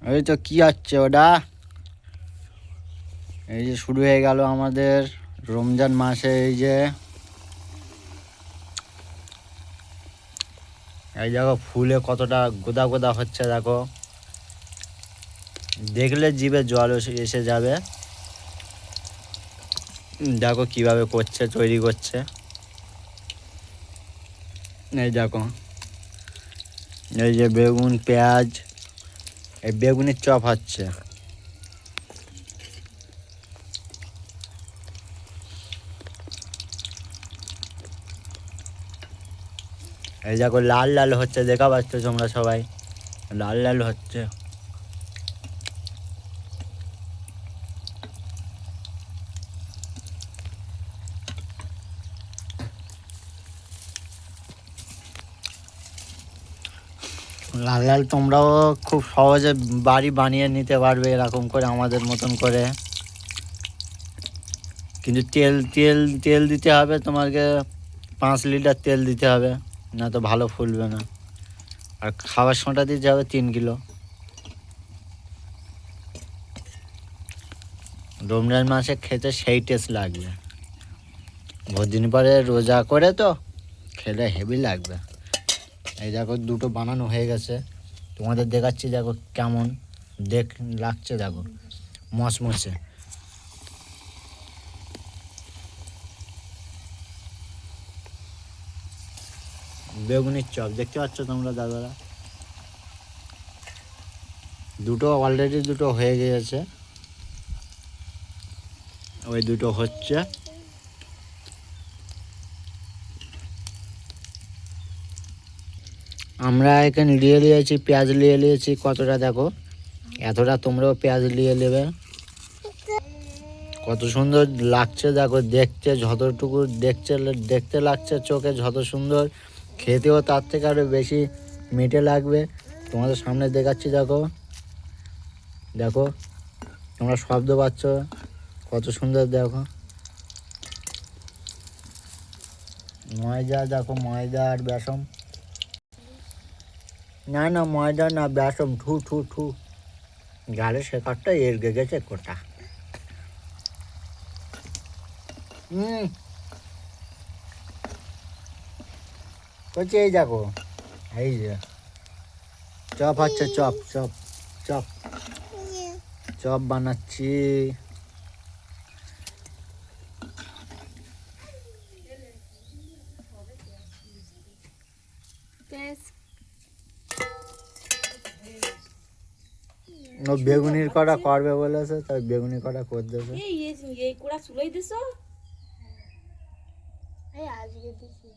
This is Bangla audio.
এই তো কি হচ্ছে ওটা? এই যে শুরু হয়ে গেল আমাদের রমজান মাসে। এই দেখো ফুলে কতটা গোদা গোদা হচ্ছে, দেখো দেখলে জিভে জল এসে যাবে। দেখো কিভাবে করছে, তৈরি করছে। এই দেখো, এই যে বেগুন পেঁয়াজ, এই বেগুনের চপ হচ্ছে। এই দেখো লাল লাল হচ্ছে, দেখা পাচ্ছ তোমরা সবাই, লাল লাল হচ্ছে। লাল লাল তোমরাও খুব সহজে বাড়ি বানিয়ে নিতে পারবে এরকম করে, আমাদের মতন করে। কিন্তু তেল তেল তেল দিতে হবে তোমাকে, 5 লিটার তেল দিতে হবে, না তো ভালো ফুলবে না। আর খাবার সোঁটা দিতে হবে 3 কিলো। রমজান মাসে খেতে সেই টেস্ট লাগবে। বহুদিন পরে রোজা করে তো খেলে হেভি লাগবে। এই দেখো দুটো বানানো হয়ে গেছে, তোমাদের দেখাচ্ছি। দেখো কেমন লাগছে, দেখো মচমচে। বেগুনির চপ দেখতে পাচ্ছ তোমরা দাদারা, দুটো অলরেডি দুটো হয়ে গিয়েছে, ওই দুটো হচ্ছে। আমরা এখানে নিয়ে নিয়েছি পেঁয়াজ, নিয়ে নিয়েছি কতটা, দেখো এতটা। তোমরাও পেঁয়াজ নিয়ে নেবে। কত সুন্দর লাগছে দেখো দেখতে, যতটুকু দেখতে লাগছে চোখে, যত সুন্দর খেতেও তার থেকে আরও বেশি মিঠে লাগবে। তোমাদের সামনে দেখাচ্ছি, দেখো দেখো তোমরা শব্দ পাচ্ছ কত সুন্দর। দেখো ময়দা, দেখো ময়দা আর বেসম, না না ময়দা না বেসম, ঠু ঠু ঠু, গালে শেখারটা এড়গে গেছে কোটা। করছি এই দেখো, এই যে চপ হচ্ছে, চপ চপ চপ চপ বানাচ্ছি। ও বেগুনির কটা করবে বলেছে, তাই বেগুনির কটা করে দেবে। এই কোড়া চুলাই দিছো? এই আজকে দিছি।